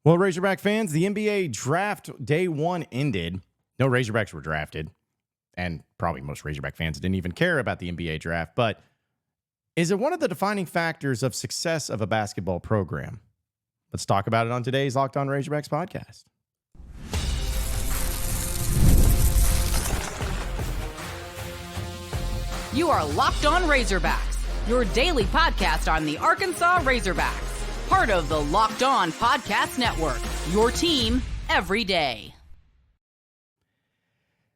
Well, Razorback fans, the NBA draft day one ended. No Razorbacks were drafted, and probably most Razorback fans didn't even care about the NBA draft. But is it one of the defining factors of success of a basketball program? Let's talk about it on today's Locked On Razorbacks podcast. You are Locked On Razorbacks, your daily podcast on the Arkansas Razorbacks. Part of the Locked On Podcast Network, your team every day.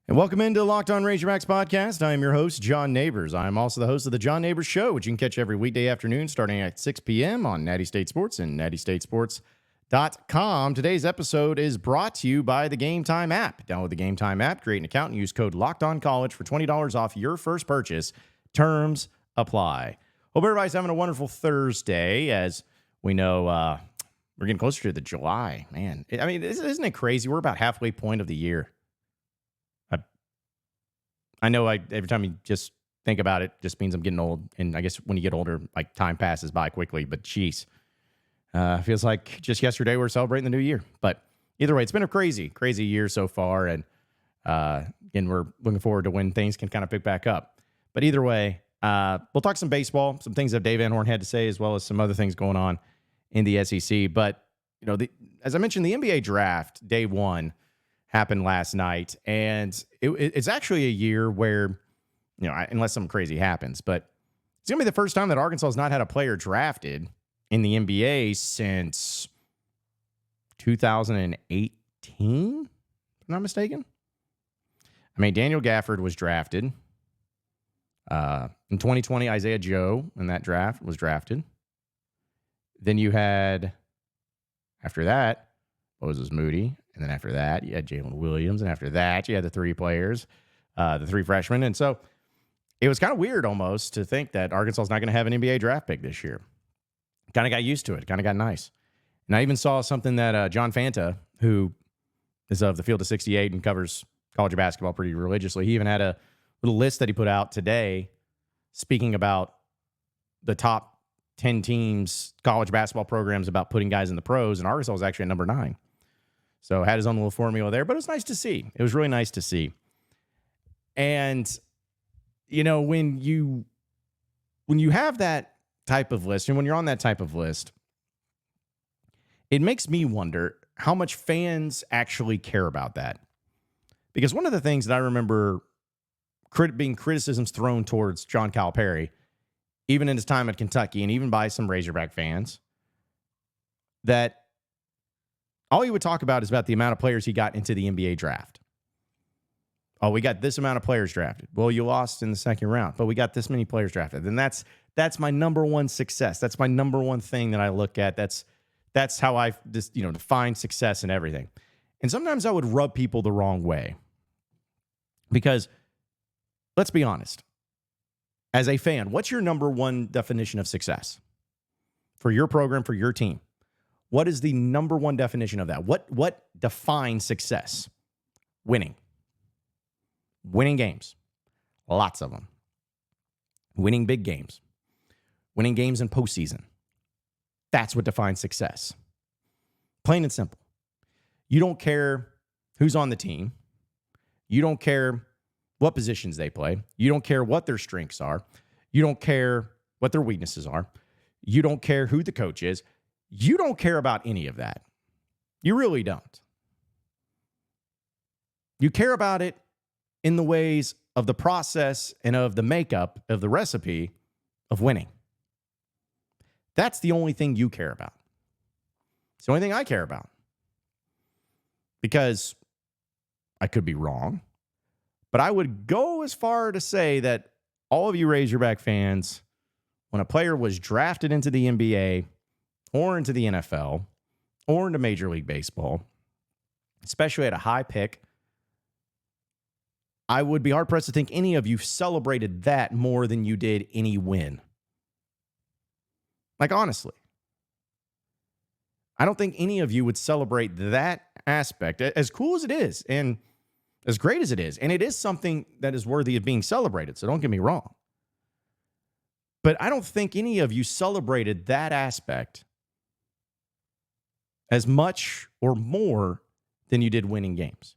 And welcome into Locked On Razorbacks podcast. I am your host, John Nabors. I am also the host of the John Nabors Show, which you can catch every weekday afternoon starting at 6 p.m. on Natty State Sports and nattystatesports.com. Today's episode is brought to you by the Gametime app. Download the Gametime app, create an account, and use code LOCKEDONCollege for $20 off your first purchase. Terms apply. Hope everybody's having a wonderful Thursday. As we know, we're getting closer to the July. Man, I mean, isn't it crazy? We're about halfway point of the year. I know every time you just think about it, just means I'm getting old. And I guess when you get older, like time passes by quickly. But geez, feels like just yesterday we were celebrating the new year. But either way, it's been a crazy year so far. And again, we're looking forward to when things can kind of pick back up. But either way, we'll talk some baseball, some things that Dave Van Horn had to say, as well as some other things going on in the SEC. But, you know, as I mentioned, the NBA draft, day one, happened last night. And it's actually a year where, you know, unless something crazy happens, but it's going to be the first time that Arkansas has not had a player drafted in the NBA since 2018, if I'm not mistaken. I mean, Daniel Gafford was drafted. In 2020, Isaiah Joe in that draft was drafted. Then you had, after that, Moses Moody. And then after that, you had Jalen Williams. And after that, you had the three players, the three freshmen. And so it was kind of weird almost to think that Arkansas is not going to have an NBA draft pick this year. Kind of got used to it. Kind of got nice. And I even saw something that John Fanta, who is of the Field of 68 and covers college basketball pretty religiously, he even had a little list that he put out today speaking about the top 10 teams, college basketball programs, about putting guys in the pros. And Arkansas was actually at number 9. So had his own little formula there, but it was nice to see. It was really nice to see. And, you know, when you have that type of list, and when you're on that type of list, it makes me wonder how much fans actually care about that. Because one of the things that I remember being criticisms thrown towards John Calipari, even in his time at Kentucky, and even by some Razorback fans, that all he would talk about is about the amount of players he got into the NBA draft. Oh, we got this amount of players drafted. Well, you lost in the second round, but we got this many players drafted. And that's my number one success. That's my number one thing that I look at. That's how I just, define success and everything. And sometimes I would rub people the wrong way. Because let's be honest. As a fan, what's your number one definition of success for your program, for your team? What is the number one definition of that? What defines success? Winning. Winning games. Lots of them. Winning big games. Winning games in postseason. That's what defines success. Plain and simple. You don't care who's on the team. You don't care what positions they play. You don't care what their strengths are. You don't care what their weaknesses are. You don't care who the coach is. You don't care about any of that. You really don't. You care about it in the ways of the process and of the makeup of the recipe of winning. That's the only thing you care about. It's the only thing I care about. Because I could be wrong, but I would go as far to say that all of you Razorback fans, when a player was drafted into the NBA or into the NFL or into Major League Baseball, especially at a high pick, I would be hard-pressed to think any of you celebrated that more than you did any win. Like, honestly. I don't think any of you would celebrate that aspect, as cool as it is and as great as it is. And it is something that is worthy of being celebrated, so don't get me wrong. But I don't think any of you celebrated that aspect as much or more than you did winning games.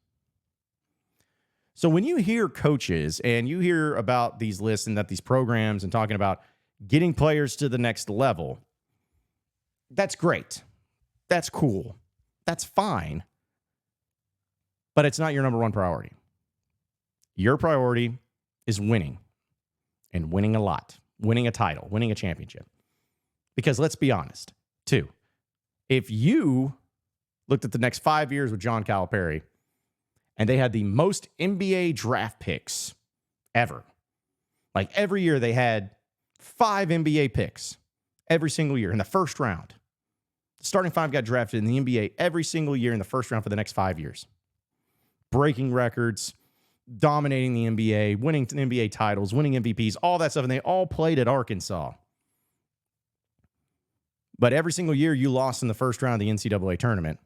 So when you hear coaches and you hear about these lists and that these programs and talking about getting players to the next level, that's great. That's cool. That's fine. But it's not your number one priority. Your priority is winning, and winning a lot, winning a title, winning a championship. Because let's be honest, too, if you looked at the next 5 years with John Calipari and they had the most NBA draft picks ever, like every year they had 5 NBA picks every single year in the first round. The starting 5 got drafted in the NBA every single year in the first round for the next 5 years. Breaking records, dominating the NBA, winning NBA titles, winning MVPs, all that stuff, and they all played at Arkansas. But every single year you lost in the first round of the NCAA tournament,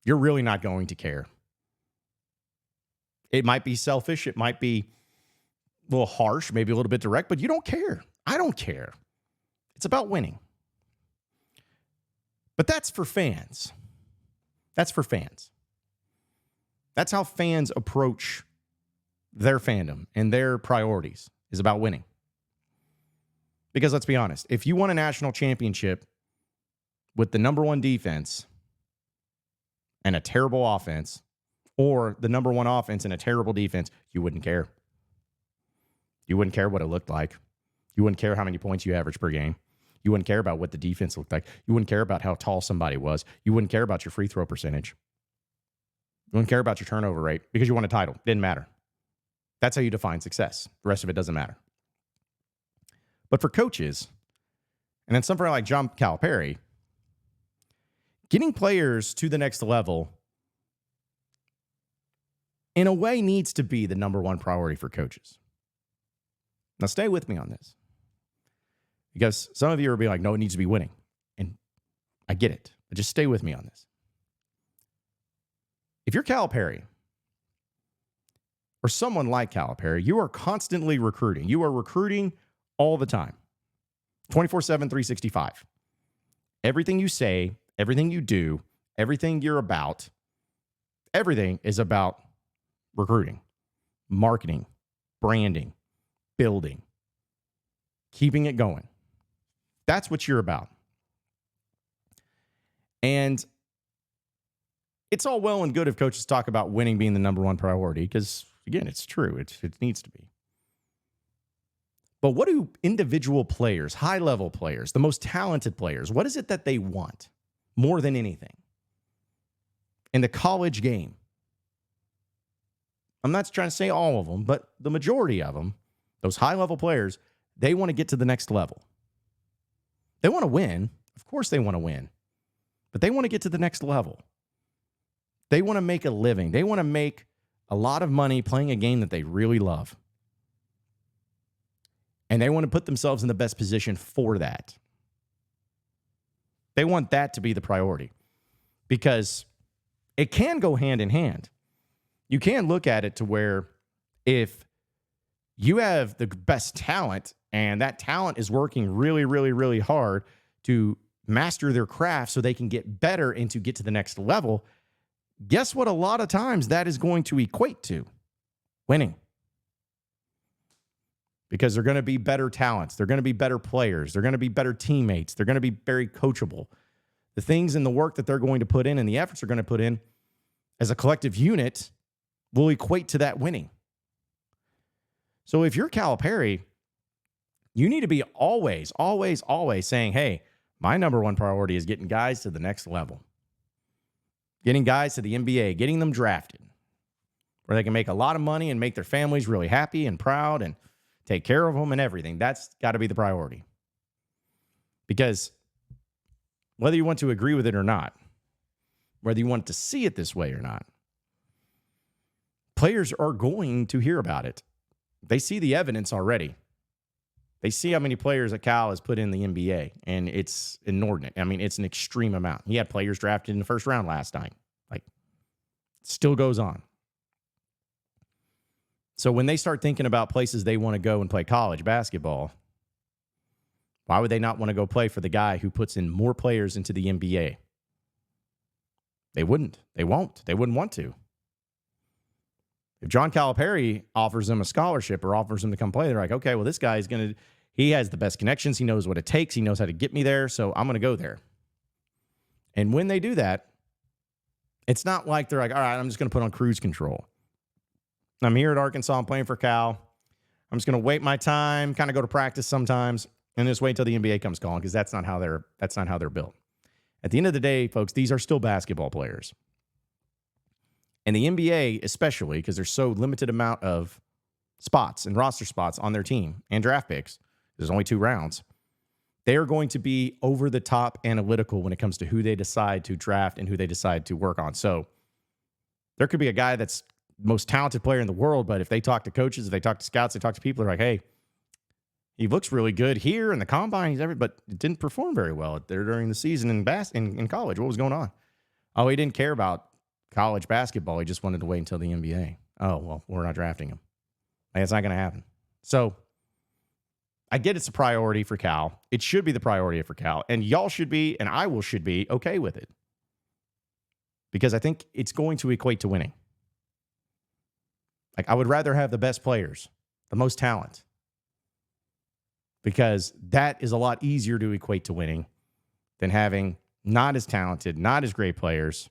you're really not going to care. It might be selfish. It might be a little harsh, maybe a little bit direct, but you don't care. I don't care. It's about winning. But that's for fans. That's for fans. That's how fans approach their fandom and their priorities is about winning. Because let's be honest, if you won a national championship with the number one defense and a terrible offense, or the number one offense and a terrible defense, you wouldn't care. You wouldn't care what it looked like. You wouldn't care how many points you averaged per game. You wouldn't care about what the defense looked like. You wouldn't care about how tall somebody was. You wouldn't care about your free throw percentage. You wouldn't care about your turnover rate because you won a title. Didn't matter. That's how you define success. The rest of it doesn't matter. But for coaches, and then somebody like John Calipari, getting players to the next level in a way needs to be the number one priority for coaches. Now stay with me on this. Because some of you are being like, no, it needs to be winning. And I get it. But just stay with me on this. If you're Calipari or someone like Calipari, you are constantly recruiting. You are recruiting all the time. 24/7, 365. Everything you say, everything you do, everything you're about, everything is about recruiting, marketing, branding, building, keeping it going. That's what you're about. And it's all well and good if coaches talk about winning being the number one priority, because, again, it's true. It needs to be. But what do individual players, high-level players, the most talented players, what is it that they want more than anything in the college game? I'm not trying to say all of them, but the majority of them, those high-level players, they want to get to the next level. They want to win. Of course they want to win. But they want to get to the next level. They want to make a living. They want to make a lot of money playing a game that they really love. And they want to put themselves in the best position for that. They want that to be the priority. Because it can go hand in hand. You can look at it to where if you have the best talent and that talent is working really, really, really hard to master their craft so they can get better and to get to the next level, guess what? A lot of times that is going to equate to winning. Because they're going to be better talents. They're going to be better players. They're going to be better teammates. They're going to be very coachable. The things and the work that they're going to put in and the efforts they're going to put in as a collective unit will equate to that winning. So if you're Calipari, you need to be always, always, always saying, hey, my number one priority is getting guys to the next level. Getting guys to the NBA, getting them drafted where they can make a lot of money and make their families really happy and proud and take care of them and everything. That's got to be the priority. Because whether you want to agree with it or not, whether you want to see it this way or not, players are going to hear about it. They see the evidence already. They see how many players that Cal has put in the NBA, and it's inordinate. I mean, it's an extreme amount. He had players drafted in the first round last night. Like, it still goes on. So when they start thinking about places they want to go and play college basketball, why would they not want to go play for the guy who puts in more players into the NBA They wouldn't. They won't. They wouldn't want to. If John Calipari offers them a scholarship or offers them to come play, they're like, okay, well, this guy's he has the best connections. He knows what it takes. He knows how to get me there. So I'm going to go there. And when they do that, it's not like they're like, all right, I'm just going to put on cruise control. I'm here at Arkansas. I'm playing for Cal. I'm just going to wait my time, kind of go to practice sometimes, and just wait until the NBA comes calling, because that's not how they're built. At the end of the day, folks, these are still basketball players. And the NBA, especially, because there's so limited amount of spots and roster spots on their team and draft picks, there's only 2 rounds, they are going to be over the top analytical when it comes to who they decide to draft and who they decide to work on. So there could be a guy that's the most talented player in the world, but if they talk to coaches, if they talk to scouts, they talk to people, they're like, hey, he looks really good here in the combine, but it didn't perform very well there during the season in college. What was going on? Oh, he didn't care about college basketball. He just wanted to wait until the NBA. Oh, well, we're not drafting him. Like, it's not going to happen. So I get it's a priority for Cal. It should be the priority for Cal. And y'all should be, and I should be okay with it. Because I think it's going to equate to winning. Like, I would rather have the best players, the most talent. Because that is a lot easier to equate to winning than having not as talented, not as great players,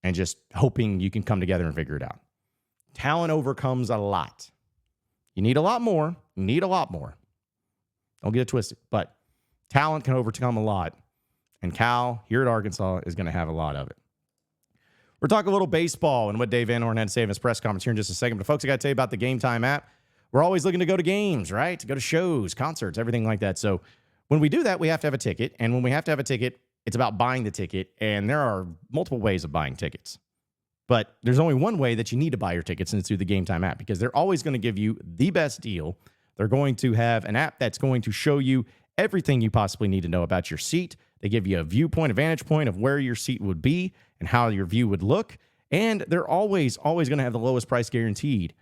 and just hoping you can come together and figure it out. Talent overcomes a lot. You need a lot more. You need a lot more. Don't get it twisted. But talent can overcome a lot. And Cal, here at Arkansas, is going to have a lot of it. We're talking a little baseball and what Dave Van Horn had to say in his press conference here in just a second. But folks, I got to tell you about the Gametime app. We're always looking to go to games, right? To go to shows, concerts, everything like that. So when we do that, we have to have a ticket. And when we have to have a ticket, it's about buying the ticket. And there are multiple ways of buying tickets. But there's only one way that you need to buy your tickets, and it's through the Gametime app, because they're always going to give you the best deal. They're going to have an app that's going to show you everything you possibly need to know about your seat. They give you a viewpoint, a vantage point of where your seat would be and how your view would look. And they're always going to have the lowest price guaranteed.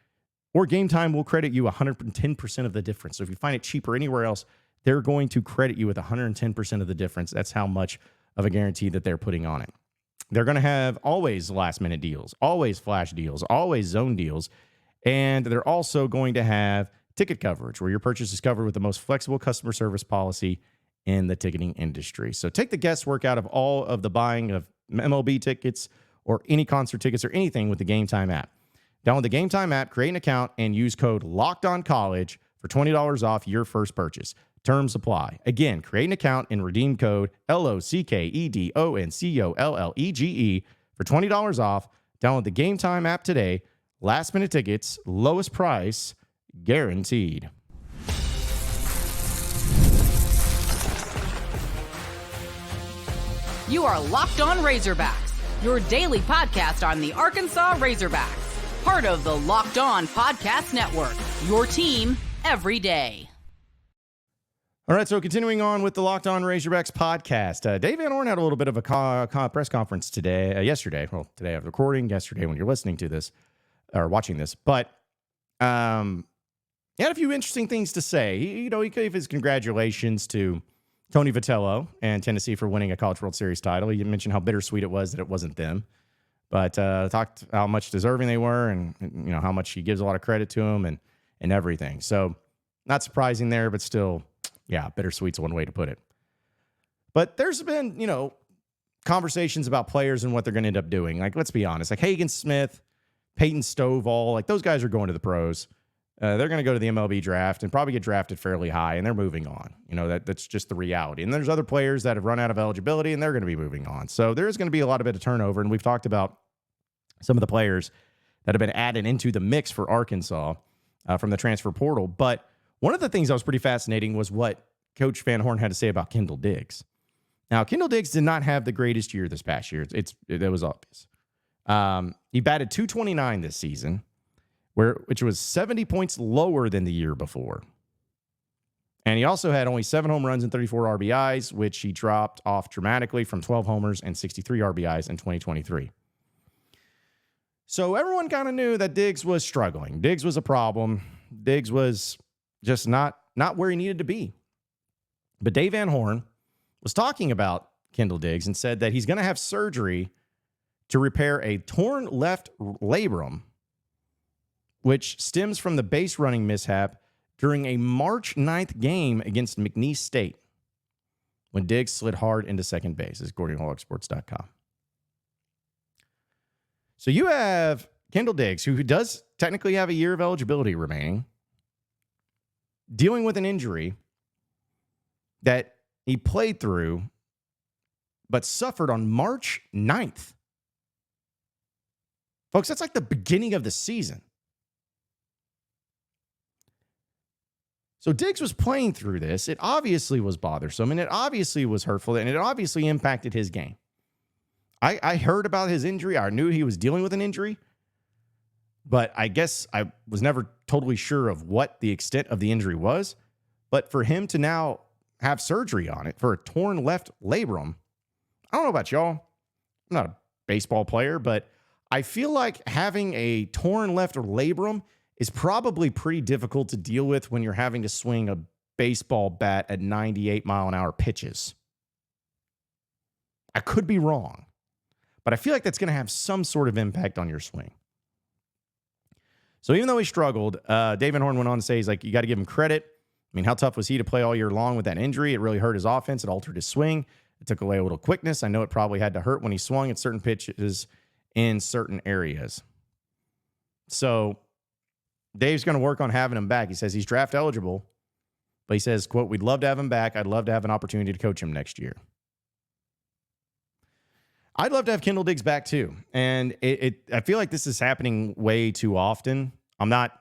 Or Gametime will credit you 110% of the difference. So if you find it cheaper anywhere else, they're going to credit you with 110% of the difference. That's how much of a guarantee that they're putting on it. They're going to have always last-minute deals, always flash deals, always zone deals. And they're also going to have ticket coverage, where your purchase is covered with the most flexible customer service policy in the ticketing industry. So take the guesswork out of all of the buying of MLB tickets or any concert tickets or anything with the Gametime app. Download the Gametime app, create an account, and use code LOCKEDONCollege for $20 off your first purchase. Terms apply. Again, create an account and redeem code LOCKEDONCOLLEGE for $20 off. Download the Gametime app today. Last minute tickets, lowest price, guaranteed. You are Locked On Razorbacks, your daily podcast on the Arkansas Razorbacks. Part of the Locked On Podcast Network, your team every day. All right, so continuing on with the Locked On Razorbacks podcast. Dave Van Horn had a little bit of a press conference yesterday. Well, today I'm recording, yesterday when you're listening to this or watching this. But he had a few interesting things to say. He gave his congratulations to Tony Vitello and Tennessee for winning a College World Series title. He mentioned how bittersweet it was that it wasn't them. But talked how much deserving they were, and how much he gives a lot of credit to them and everything. So not surprising there, but still, yeah, bittersweet's one way to put it. But there's been, conversations about players and what they're going to end up doing. Like, let's be honest, like Hagen Smith, Peyton Stovall, like those guys are going to the pros. They're going to go to the MLB draft and probably get drafted fairly high, and they're moving on. That's just the reality. And there's other players that have run out of eligibility, and they're going to be moving on. So there's going to be a lot of bit of turnover, and we've talked about some of the players that have been added into the mix for Arkansas from the transfer portal. But one of the things that was pretty fascinating was what Coach Van Horn had to say about Kendall Diggs. Now, Kendall Diggs did not have the greatest year this past year. It was obvious. He batted .229 this season, which was 70 points lower than the year before. And he also had only 7 home runs and 34 RBIs, which he dropped off dramatically from 12 homers and 63 RBIs in 2023. So everyone kind of knew that Diggs was struggling. Diggs was a problem. Diggs was just not where he needed to be. But Dave Van Horn was talking about Kendall Diggs and said that he's going to have surgery to repair a torn left labrum, which stems from the base running mishap during a March 9th game against McNeese State when Diggs slid hard into second base, as GordonHogSports.com. So you have Kendall Diggs, who does technically have a year of eligibility remaining, dealing with an injury that he played through but suffered on March 9th. Folks, that's like the beginning of the season. So Diggs was playing through this. It obviously was bothersome, and it obviously was hurtful, and it obviously impacted his game. I heard about his injury. I knew he was dealing with an injury, but I guess I was never totally sure of what the extent of the injury was. But for him to now have surgery on it for a torn left labrum, I don't know about y'all. I'm not a baseball player, but I feel like having a torn left labrum is probably pretty difficult to deal with when you're having to swing a baseball bat at 98-mile-an-hour pitches. I could be wrong, but I feel like that's going to have some sort of impact on your swing. So even though he struggled, David Horn went on to say, he's like, you got to give him credit. I mean, how tough was he to play all year long with that injury? It really hurt his offense. It altered his swing. It took away a little quickness. I know it probably had to hurt when he swung at certain pitches in certain areas. So Dave's going to work on having him back. He says he's draft eligible, but he says, quote, we'd love to have him back. I'd love to have an opportunity to coach him next year. I'd love to have Kendall Diggs back too. And I feel like this is happening way too often. I'm not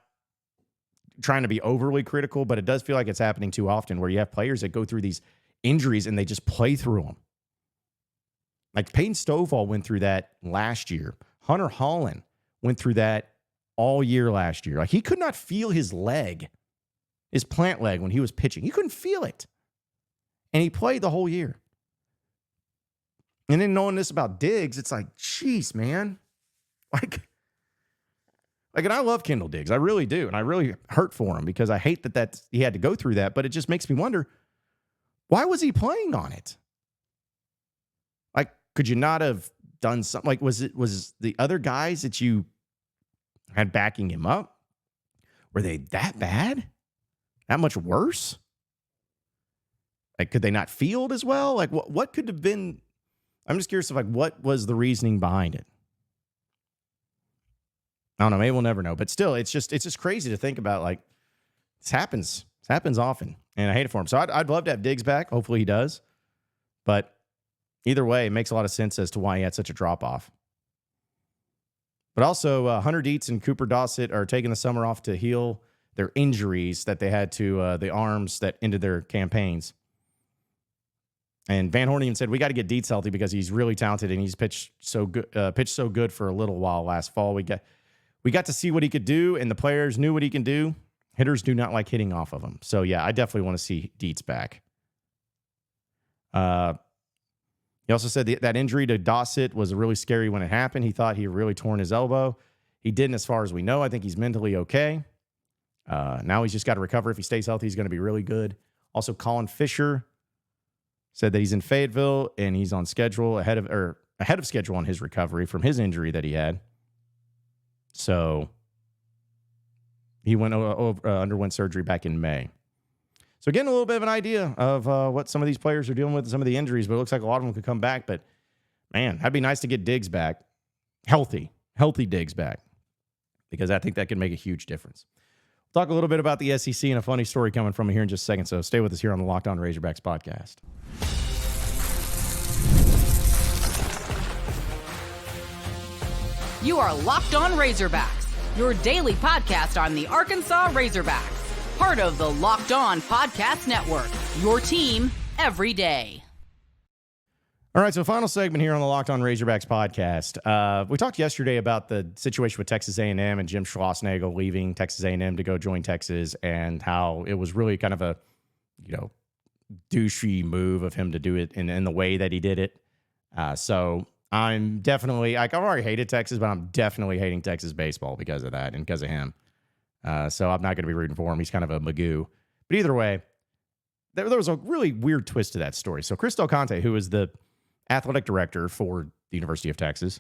trying to be overly critical, but it does feel like it's happening too often where you have players that go through these injuries and they just play through them. Like Peyton Stovall went through that last year. Hunter Holland went through that all year last year. Like he could not feel his leg, his plant leg when he was pitching. He couldn't feel it. And he played the whole year. And then knowing this about Diggs, it's like, jeez, man. Like, and I love Kendall Diggs. I really do. And I really hurt for him because I hate that he had to go through that. But it just makes me wonder, why was he playing on it? Like, could you not have done something? Like, was the other guys that you had backing him up, were they that bad? That much worse? Like, could they not field as well? Like, what could have been? I'm just curious of like what was the reasoning behind it. I don't know. Maybe we'll never know. But still, it's just crazy to think about. Like, this happens. This happens often, and I hate it for him. So I'd love to have Diggs back. Hopefully he does. But either way, it makes a lot of sense as to why he had such a drop off. But also, Hunter Dietz and Cooper Dossett are taking the summer off to heal their injuries that they had to the arms that ended their campaigns. And Van Horn even said, we got to get Dietz healthy because he's really talented and he's pitched so good for a little while last fall. We got to see what he could do, and the players knew what he can do. Hitters do not like hitting off of him. So, yeah, I definitely want to see Dietz back. He also said that injury to Dossett was really scary when it happened. He thought he had really torn his elbow. He didn't, as far as we know. I think he's mentally okay. Now he's just got to recover. If he stays healthy, he's going to be really good. Also, Colin Fisher said that he's in Fayetteville and he's on schedule ahead of schedule on his recovery from his injury that he had. So he underwent surgery back in May. So getting a little bit of an idea of what some of these players are dealing with, some of the injuries, but it looks like a lot of them could come back. But man, that'd be nice to get Diggs back, healthy Diggs back, because I think that could make a huge difference. We'll talk a little bit about the SEC and a funny story coming from here in just a second. So stay with us here on the Locked On Razorbacks podcast. You are Locked On Razorbacks, your daily podcast on the Arkansas Razorbacks, part of the Locked On Podcast Network, your team every day. All right, so final segment here on the Locked On Razorbacks podcast. We talked yesterday about the situation with Texas A&M and Jim Schlossnagle leaving Texas A&M to go join Texas, and how it was really kind of a, douchey move of him to do it in the way that he did it. So I'm definitely, I've already hated Texas, but I'm definitely hating Texas baseball because of that and because of him. So I'm not going to be rooting for him. He's kind of a Magoo. But either way, there was a really weird twist to that story. So Chris Del Conte, who is the athletic director for the University of Texas,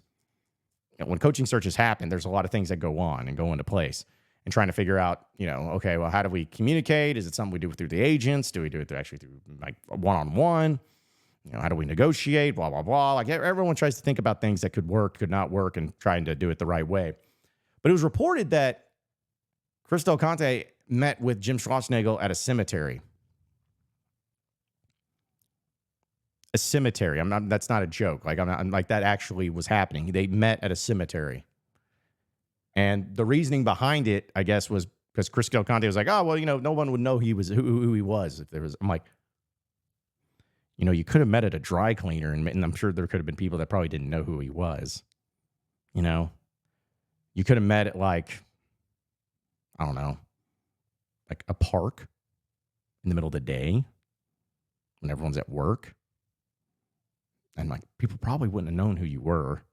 when coaching searches happen, there's a lot of things that go on and go into place. And trying to figure out, okay, well, how do we communicate? Is it something we do through the agents? Do we do it through like one-on-one? How do we negotiate? Blah, blah, blah. Like everyone tries to think about things that could work, could not work, and trying to do it the right way. But it was reported that Chris Del Conte met with Jim Schlossnagle at a cemetery. A cemetery. That's not a joke. I'm like, that actually was happening. They met at a cemetery. And the reasoning behind it, I guess, was because Chris Del Conte was like, oh, well, no one would know who he was if there was. I'm like, you could have met at a dry cleaner, and I'm sure there could have been people that probably didn't know who he was. You could have met at like, I don't know, like a park in the middle of the day when everyone's at work. And like, people probably wouldn't have known who you were.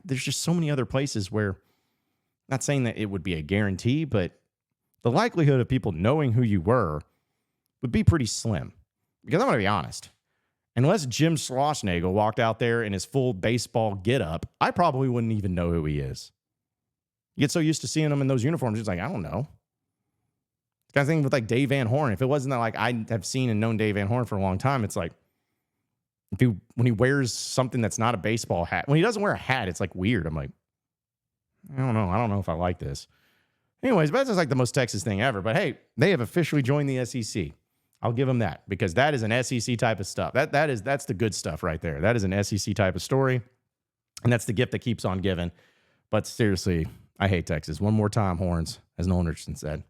There's just so many other places where, not saying that it would be a guarantee, but the likelihood of people knowing who you were would be pretty slim. Because I'm going to be honest, unless Jim Schlossnagle walked out there in his full baseball getup, I probably wouldn't even know who he is. You get so used to seeing him in those uniforms, it's like, I don't know. Kind of thing with like Dave Van Horn. If it wasn't that like I have seen and known Dave Van Horn for a long time, it's like, when he wears something that's not a baseball hat, when he doesn't wear a hat, it's like weird. I'm like, I don't know. I don't know if I like this. Anyways, but that's just like the most Texas thing ever. But hey, they have officially joined the SEC. I'll give them that because that is an SEC type of stuff. That's the good stuff right there. That is an SEC type of story. And that's the gift that keeps on giving. But seriously, I hate Texas. One more time, Horns, as Nolan Richardson said.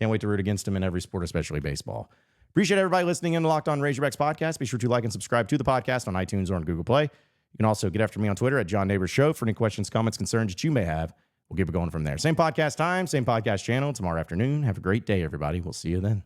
Can't wait to root against them in every sport, especially baseball. Appreciate everybody listening in to Locked On Razorbacks podcast. Be sure to like and subscribe to the podcast on iTunes or on Google Play. You can also get after me on Twitter at John Nabors Show for any questions, comments, concerns that you may have. We'll keep it going from there. Same podcast time, same podcast channel tomorrow afternoon. Have a great day, everybody. We'll see you then.